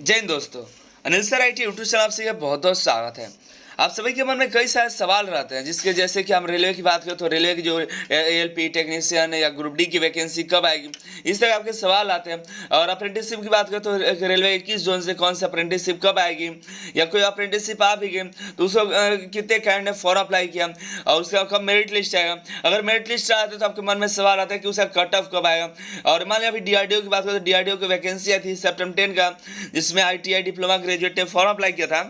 जय हिंद दोस्तों। Anil sir IT YouTube channel आपसे बहुत बहुत स्वागत है। आप सभी के मन में कई सारे सवाल रहते हैं, जिसके जैसे कि हम रेलवे की बात करें तो रेलवे की जो ALP टेक्नीशियन या ग्रुप डी की वैकेंसी कब आएगी, इस तरह आपके सवाल आते हैं। और अप्रेंटिसशिप की बात करें तो रेलवे 21 जोन से कौन सी अप्रेंटिसशिप कब आएगी, या कोई अप्रेंटिसशिप आ भी गई तो उसको कितने कैंडिडेट ने फॉर्म अप्लाई किया और उसका कब मेरिट लिस्ट आएगा। अगर मेरिट लिस्ट आया तो आपके मन में सवाल आता है कि उसका कट ऑफ कब आएगा। और मान लिया अभी DRDO की बात करें तो DRDO की वैकेंसी आई थी सितंबर 10 का, जिसमें ITI डिप्लोमा ग्रेजुएट ने फॉर्म अप्लाई किया था।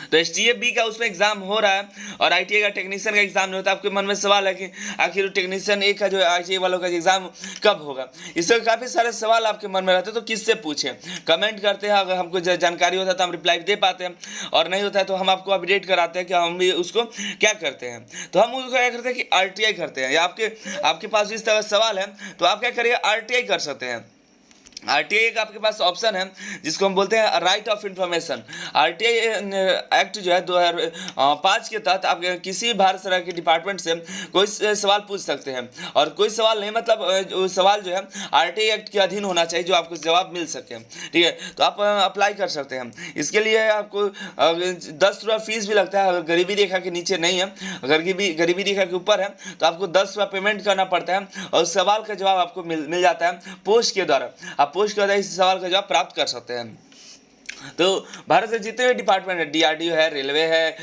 तो STFB का उसमें एग्जाम हो रहा है और ITI का टेक्नीशियन का एग्जाम नहीं होता। आपके मन में सवाल है कि आखिर टेक्नीशियन एक का जो ITI वालों का एग्जाम कब होगा। इससे काफ़ी सारे सवाल आपके मन में रहते हैं, तो किससे पूछें, कमेंट करते हैं। अगर हमको जानकारी होता है तो हम रिप्लाई दे पाते हैं, और नहीं होता है तो हम आपको अपडेट कराते हैं कि हम भी उसको क्या करते हैं। तो हम उसको क्या करते हैं कि RTI करते हैं। या आपके पास इस तरह सवाल है तो आप क्या करिए, RTI कर सकते हैं। RTI एक आपके पास ऑप्शन है जिसको हम बोलते हैं right of information. RTI act जो है 2005 के तहत आप किसी भी भारत सरकार के डिपार्टमेंट से कोई सवाल पूछ सकते हैं। और कोई सवाल नहीं, मतलब सवाल जो है RTI एक्ट के अधीन होना चाहिए जो आपको जवाब मिल सके। ठीक है, तो आप अप्लाई कर सकते हैं। इसके लिए आपको 10 रुपये फीस भी लगता है। अगर गरीबी रेखा के नीचे नहीं है, गरीबी रेखा के ऊपर है तो आपको 10 रुपये पेमेंट करना पड़ता है और सवाल का जवाब आपको मिल जाता है पोस्ट के द्वारा। आप पोस्ट कर इस सवाल का जवाब प्राप्त कर सकते हैं। तो भारत से जितने भी डिपार्टमेंट है, DRDO है, रेलवे है,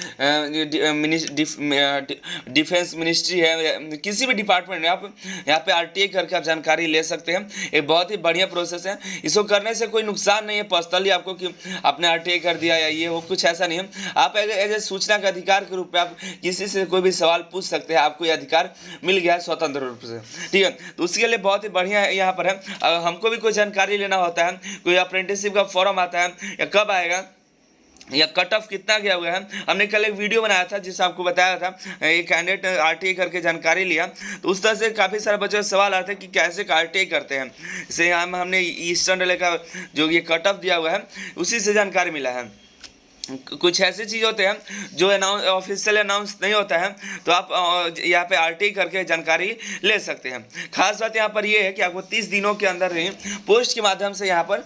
डिफेंस मिनिस्ट्री है, किसी भी डिपार्टमेंट में आप यहाँ पे RTI करके आप जानकारी ले सकते हैं। एक बहुत ही बढ़िया प्रोसेस है। इसको करने से कोई नुकसान नहीं है पर्सनली आपको कि आपने RTI कर दिया या ये वो, कुछ ऐसा नहीं है। आप एज ए सूचना के अधिकार के रूप में आप किसी से कोई भी सवाल पूछ सकते हैं। आपको ये अधिकार मिल गया है स्वतंत्र रूप से। ठीक है, तो उसके लिए बहुत ही बढ़िया यहाँ पर है। हमको भी कोई जानकारी लेना होता है, कोई अप्रेंटिसशिप का फॉर्म आता है, कब आएगा या कट ऑफ कितना गया हुआ है। हमने कल एक वीडियो बनाया था जिससे आपको बताया था एक कैंडिडेट RTI करके जानकारी लिया, तो उस तरह से काफ़ी सारे बच्चों से सवाल आते हैं कि कैसे RTI करते हैं। इसे हमने ईस्टर्न रेलवे का जो ये कट ऑफ दिया हुआ है उसी से जानकारी मिला है। कुछ ऐसे चीज़ होते हैं जो ऑफिशियल अनाउंस नहीं होता है, तो आप यहाँ पे RTI करके जानकारी ले सकते हैं। खास बात यहाँ पर ये है कि आपको 30 दिनों के अंदर ही पोस्ट के माध्यम से यहाँ पर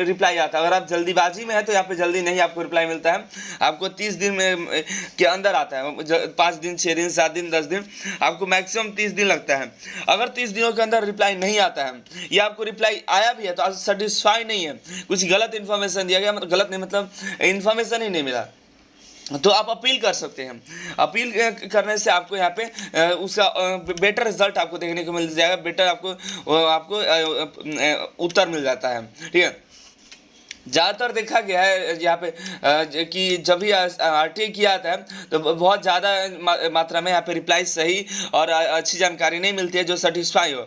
रिप्लाई आता है। अगर आप जल्दीबाजी में है तो यहाँ पे जल्दी नहीं आपको रिप्लाई मिलता है, आपको 30 दिन में के अंदर आता है। 5 दिन, 6 दिन, 7 दिन, 10 दिन, आपको मैक्सिमम 30 दिन लगता है। अगर 30 दिनों के अंदर रिप्लाई नहीं आता है या आपको रिप्लाई आया भी है तो आप सेटिस्फाई नहीं है, कुछ गलत इन्फॉर्मेशन दिया गया, गलत नहीं मतलब इन्फॉर्मेशन ही नहीं मिला, तो आप अपील कर सकते हैं। अपील करने से आपको यहाँ पे उसका बेटर रिजल्ट आपको देखने को मिल जाएगा, बेटर आपको उत्तर मिल जाता है। ठीक है, ज़्यादातर देखा गया है यहाँ पे कि जब भी RTI किया जाता है तो बहुत ज़्यादा मात्रा में यहाँ पे रिप्लाई सही और अच्छी जानकारी नहीं मिलती है जो सेटिस्फाई हो।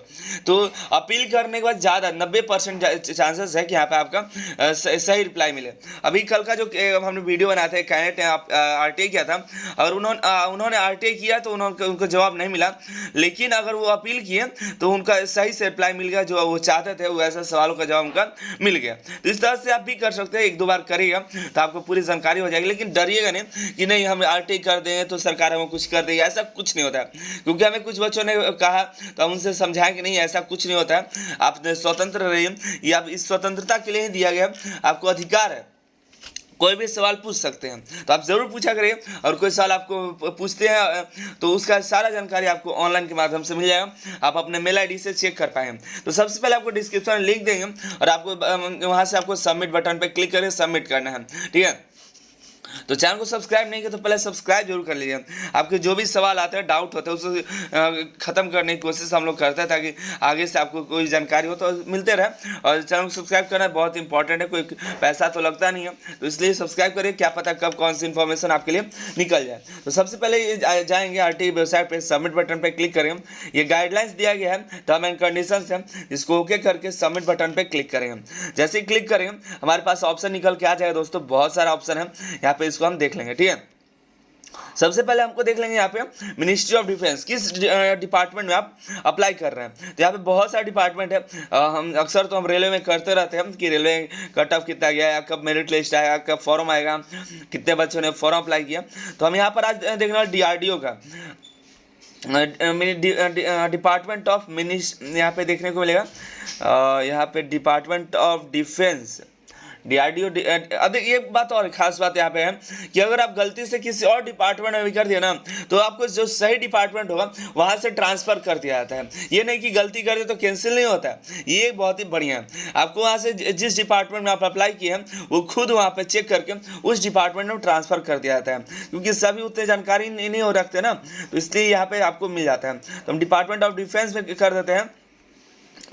तो अपील करने के बाद ज़्यादा 90% चांसेस है कि यहाँ पे आपका सही रिप्लाई मिले। अभी कल का जो हमने वीडियो बनाया था, कैंडिडेट ने RTI किया था और उन्होंने RTI किया तो उनको जवाब नहीं मिला, लेकिन अगर वो अपील किए तो उनका सही से रिप्लाई मिल गया, जो वो चाहते थे वो ऐसा सवालों का जवाब उनका मिल गया। तो इस तरह से आप भी कर सकते हैं। 1-2 बार करिएगा तो आपको पूरी जानकारी हो जाएगी, लेकिन डरिएगा नहीं कि नहीं हम RTI कर देंगे तो सरकार हमें कुछ कर देगी, ऐसा कुछ नहीं होता है। क्योंकि हमें कुछ बच्चों ने कहा तो हम उनसे समझाएं कि नहीं ऐसा कुछ नहीं होता है, आप स्वतंत्र रहिए। ये आप इस स्वतंत्रता के लिए ही दिया गया, आपको अधिकार है, कोई भी सवाल पूछ सकते हैं, तो आप ज़रूर पूछा करिए। और कोई सवाल आपको पूछते हैं तो उसका सारा जानकारी आपको ऑनलाइन के माध्यम से मिल जाएगा, आप अपने मेल ID से चेक कर पाएँ। तो सबसे पहले आपको डिस्क्रिप्शन में लिंक देंगे और आपको वहाँ से आपको सबमिट बटन पर क्लिक करके सबमिट करना है। ठीक है, तो चैनल को सब्सक्राइब नहीं किया तो पहले सब्सक्राइब जरूर कर लीजिए। आपके जो भी सवाल आते हैं, डाउट होते हैं, उसको ख़त्म करने की कोशिश हम लोग करते हैं ताकि आगे से आपको कोई जानकारी हो तो मिलते रहे। और चैनल को सब्सक्राइब करना बहुत इंपॉर्टेंट है, कोई पैसा तो लगता नहीं है, तो इसलिए सब्सक्राइब करिए, क्या पता कब कौन सी इन्फॉर्मेशन आपके लिए निकल जाए। तो सबसे पहले जाएंगे RTI वेबसाइट पर, सबमिट बटन पर क्लिक करेंगे। ये गाइडलाइंस दिया गया है, टर्म एंड कंडीशन है, इसको ओके करके सबमिट बटन पर क्लिक करेंगे। जैसे ही क्लिक करेंगे हमारे पास ऑप्शन निकल के आ जाएगा। दोस्तों बहुत सारा ऑप्शन है यहाँ पे, इसको हम देख लेंगे। ठीक है, सबसे पहले हमको देख लेंगे यहाँ पे मिनिस्ट्री ऑफ डिफेंस, किस डिपार्टमेंट में आप अप्लाई कर रहे हैं। तो यहाँ पे बहुत सारे डिपार्टमेंट है। हम अक्सर तो हम रेलवे में करते रहते हैं कि रेलवे कट ऑफ कितना गया है, कब मेरिट लिस्ट आएगा, कब फॉर्म आएगा, कितने बच्चों ने फॉर्म अप्लाई किया। तो हम यहाँ पर आज देखना DRDO का डिपार्टमेंट ऑफ यहाँ पे देखने को मिलेगा, यहाँ पे डिपार्टमेंट ऑफ डिफेंस। DRDO अब एक बात और खास बात यहाँ पे है कि अगर आप गलती से किसी और डिपार्टमेंट में भी कर दिया ना, तो आपको जो सही डिपार्टमेंट होगा वहाँ से ट्रांसफ़र कर दिया जाता है। ये नहीं कि गलती कर दे तो कैंसिल नहीं होता है। ये बहुत ही बढ़िया है। आपको वहाँ से जिस डिपार्टमेंट में आप अप्लाई किए हैं वो खुद वहाँ पे चेक करके उस डिपार्टमेंट में ट्रांसफ़र कर दिया जाता है, क्योंकि सभी उतने जानकारी नहीं हो रखते ना, तो इसलिए यहाँ पे आपको मिल जाता है। तो हम डिपार्टमेंट ऑफ डिफेंस में कर देते हैं।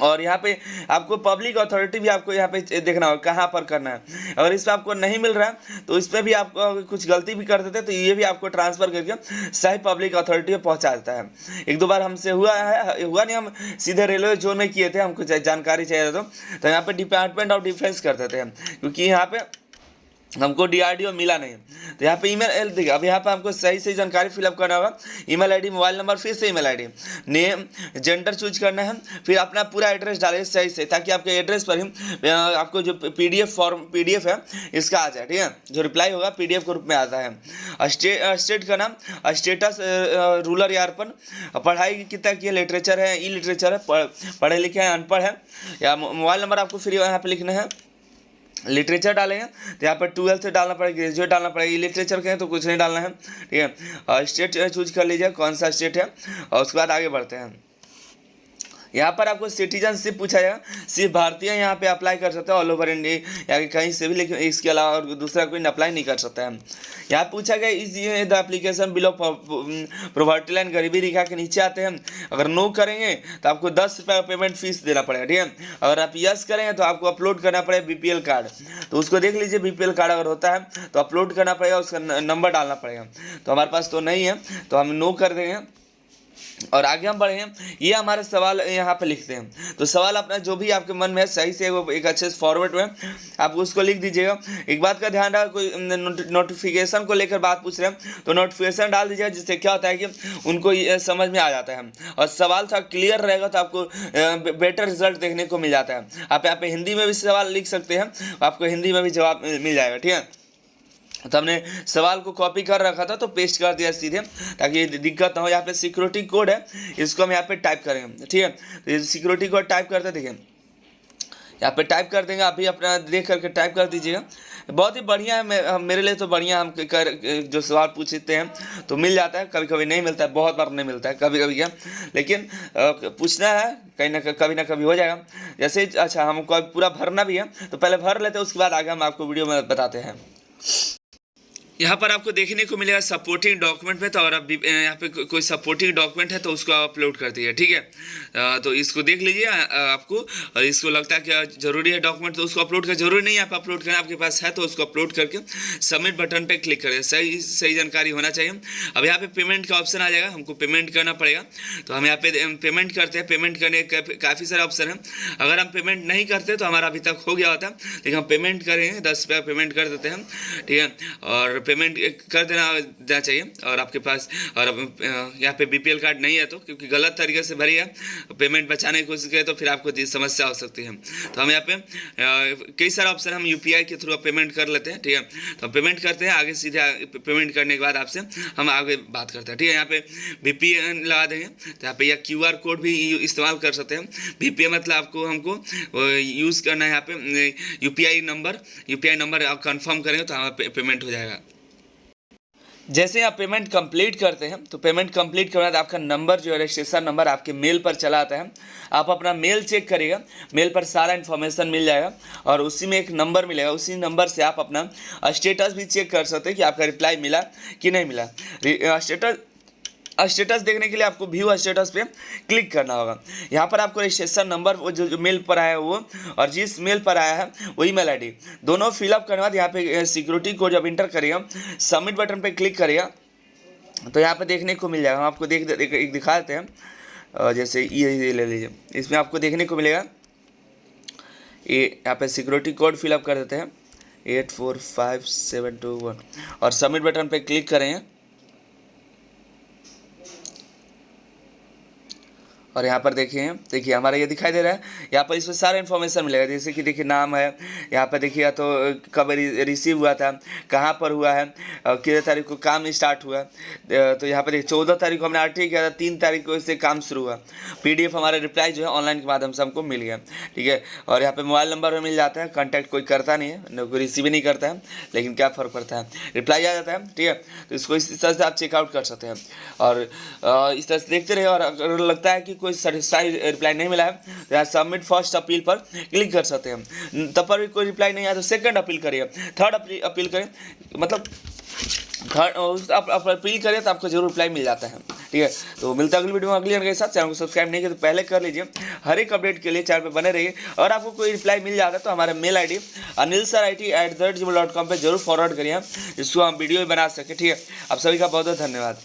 और यहाँ पे आपको पब्लिक अथॉरिटी भी आपको यहाँ पे देखना होगा कहाँ पर करना है। अगर इस पर आपको नहीं मिल रहा है तो इस पर भी आपको कुछ गलती भी कर देते हैं तो ये भी आपको ट्रांसफ़र करके सही पब्लिक अथॉरिटी में पहुँचा देता है। एक दो बार हमसे हुआ नहीं, हम सीधे रेलवे जोन में किए थे, हमको जानकारी चाहिए तो यहाँ पे डिपार्टमेंट ऑफ डिफेंस कर देते हैं, क्योंकि यहाँ पे हमको DRDO मिला नहीं। तो यहाँ पे ईमेल देखिए, अब यहाँ पे हमको सही जानकारी फिलअप करना होगा। ईमेल आईडी, मोबाइल नंबर, फिर से email ID, name, gender choose करना है, फिर अपना पूरा एड्रेस डालिए सही से, ताकि आपके एड्रेस पर ही आपको जो PDF है इसका आ जाए। ठीक है, जो रिप्लाई होगा PDF के रूप में आता है। स्टेट का नाम, स्टेटस रूरल या अर्बन, पढ़ाई कितना की है, लिटरेचर है, ई लिटरेचर है, पढ़े लिखे हैं, अनपढ़ है, या मोबाइल नंबर आपको फिर यहाँ पे लिखना है। लिटरेचर डालेंगे तो यहाँ पर 12th से डालना पड़ेगा, ग्रेजुएट डालना पड़ेगा। लिटरेचर कहें तो कुछ नहीं डालना है। ठीक है, और स्टेट चूज कर लीजिए कौन सा स्टेट है, और उसके बाद आगे बढ़ते हैं। यहाँ पर आपको सिटीजनशिप पूछा जाएगा, सिर्फ भारतीय यहाँ पे अप्लाई कर सकते हैं, ऑल ओवर इंडिया या कहीं से भी, लेकिन इसके अलावा और दूसरा कोई अप्लाई नहीं कर सकता है। यहाँ पूछा गया is the application below poverty line, गरीबी रेखा के नीचे आते हैं। अगर नो करेंगे तो आपको 10 रुपये पेमेंट फीस देना पड़ेगा। ठीक है, अगर आप यस करेंगे तो आपको अपलोड करना पड़ेगा BPL कार्ड, तो उसको देख लीजिए। BPL कार्ड अगर होता है तो अपलोड करना पड़ेगा, उसका नंबर डालना पड़ेगा। तो हमारे पास तो नहीं है, तो हम नो कर देंगे और आगे हम बढ़े हैं। ये हमारे सवाल यहाँ पे लिखते हैं, तो सवाल अपना जो भी आपके मन में है सही से वो एक अच्छे से फॉर्मेट में आप उसको लिख दीजिएगा। एक बात का ध्यान रखा, कोई नोटिफिकेशन को लेकर बात पूछ रहे हैं तो नोटिफिकेशन डाल दीजिएगा, जिससे क्या होता है कि उनको ये समझ में आ जाता है और सवाल थोड़ा क्लियर रहेगा तो आपको बेटर रिजल्ट देखने को मिल जाता है। आप यहाँ पे हिंदी में भी सवाल लिख सकते हैं, आपको हिंदी में भी जवाब मिल जाएगा। ठीक है, तो हमने सवाल को कॉपी कर रखा था तो पेस्ट कर दिया सीधे, ताकि दिक्कत ना हो। यहाँ पे सिक्योरिटी कोड है, इसको हम यहाँ पे टाइप करेंगे। ठीक है, तो ये सिक्योरिटी कोड टाइप करते देखिए, यहाँ पे टाइप कर देंगे। आप भी अपना देख करके टाइप कर दीजिएगा। बहुत ही बढ़िया है, मेरे लिए तो बढ़िया। हम जो सवाल पूछते हैं तो मिल जाता है, कभी कभी नहीं मिलता है, बहुत बार नहीं मिलता है, कभी कभी क्या, लेकिन पूछना है, कहीं ना कभी हो जाएगा। जैसे अच्छा हमको पूरा भरना भी है तो पहले भर लेते हैं, उसके बाद आगे हम आपको वीडियो में बताते हैं। यहाँ पर आपको देखने को मिलेगा सपोर्टिंग डॉक्यूमेंट में, तो और अब यहाँ पे कोई सपोर्टिंग डॉक्यूमेंट है तो उसको आप अपलोड कर दीजिए। ठीक है, तो इसको देख लीजिए। आपको इसको लगता है कि जरूरी है डॉक्यूमेंट तो उसको अपलोड कर, जरूरी नहीं है आप अपलोड करें, आपके पास है तो उसको अपलोड करके सबमिट बटन पे क्लिक करें। सही जानकारी होना चाहिए। अब यहाँ पे पेमेंट का ऑप्शन आ जाएगा, हमको पेमेंट करना पड़ेगा, तो हम यहाँ पे पेमेंट करते हैं। पेमेंट करने काफ़ी सारे ऑप्शन हैं। अगर हम पेमेंट नहीं करते तो हमारा अभी तक हो गया होता, लेकिन हम पेमेंट करेंगे, 10 रुपया पेमेंट कर देते हैं। ठीक है, और पेमेंट कर देना चाहिए। और आपके पास और यहाँ पे BPL कार्ड नहीं है तो, क्योंकि गलत तरीके से भरी है, पेमेंट बचाने की कोशिश करें तो फिर आपको समस्या हो सकती है। तो हम यहाँ पे कई सारे ऑप्शन हम UPI के थ्रू पेमेंट कर लेते हैं। ठीक है, तो हम पेमेंट करते हैं, आगे सीधे पेमेंट करने के बाद आपसे हम आगे बात करते हैं। ठीक है, यहाँ पे VPN लगा देंगे तो यहाँ पे या QR कोड भी इस्तेमाल कर सकते हैं। VPN मतलब हमको यूज़ करना है। यहाँ पे UPI नंबर आप कन्फर्म करेंगे तो हमारा पेमेंट हो जाएगा। जैसे आप पेमेंट कंप्लीट करते हैं तो पेमेंट कंप्लीट करने के बाद आपका नंबर जो है, रजिस्ट्रेशन नंबर आपके मेल पर चला आता है। आप अपना मेल चेक करिएगा, मेल पर सारा इन्फॉर्मेशन मिल जाएगा और उसी में एक नंबर मिलेगा। उसी नंबर से आप अपना स्टेटस भी चेक कर सकते हैं कि आपका रिप्लाई मिला कि नहीं मिला। स्टेटस देखने के लिए आपको व्यू स्टेटस पे क्लिक करना होगा। यहाँ पर आपको रजिस्ट्रेशन नंबर वो जो मेल पर आया है वो, और जिस मेल पर आया है वो ईमेल आईडी दोनों फिलअप करने के बाद यहाँ पे सिक्योरिटी कोड जब इंटर करिएगा, सबमिट बटन पे क्लिक करिएगा तो यहाँ पे देखने को मिल जाएगा। हम आपको दिखा देते हैं। जैसे ये ले लीजिए, इसमें आपको देखने को मिलेगा ये, यहाँ पे सिक्योरिटी कोड फिलअप कर देते हैं 845721 और सबमिट बटन पे क्लिक करें और यहाँ पर देखिए हमारा ये दिखाई दे रहा है, यहाँ पर इसमें सारा इन्फॉर्मेशन मिलेगा। जैसे कि देखिए नाम है, यहाँ पर देखिए तो कब रिसीव हुआ था, कहाँ पर हुआ है, कितने तारीख को काम स्टार्ट हुआ। तो यहाँ पर देखिए 14 तारीख को हमने RTA किया था, 3 तारीख को इससे काम शुरू हुआ। PDF हमारा रिप्लाई जो है ऑनलाइन के माध्यम से हमको मिल गया, ठीक है। और यहाँ पर मोबाइल नंबर मिल जाता है, कॉन्टैक्ट कोई करता नहीं है, कोई रिसीव ही नहीं करता है, लेकिन क्या फ़र्क पड़ता है, रिप्लाई आ जाता है, ठीक है। तो इसको इस तरह से आप चेकआउट कर सकते हैं और इस तरह से देखते रहे। और अगर लगता है कि कोई सेटिस्फाई रिप्लाई नहीं मिला है तो यहाँ सबमिट फर्स्ट अपील पर क्लिक कर सकते हैं। तब पर भी कोई रिप्लाई नहीं आया तो सेकंड अपील करिए, थर्ड अपील करें, मतलब थर्ड अपील करें तो आपको जरूर रिप्लाई मिल जाता है, ठीक है। तो मिलता है अगली वीडियो में अगली जानकारी के साथ। चैनल को सब्सक्राइब नहीं किया तो पहले कर लीजिए, हर एक अपडेट के लिए चैनल पर बने रहिए। और आपको कोई रिप्लाई मिल जाता है तो हमारा मेल ID anilsir@gmail.com पर जरूर फॉरवर्ड करिए, जिसको हम वीडियो बना सकें, ठीक है। आप सभी का बहुत बहुत धन्यवाद।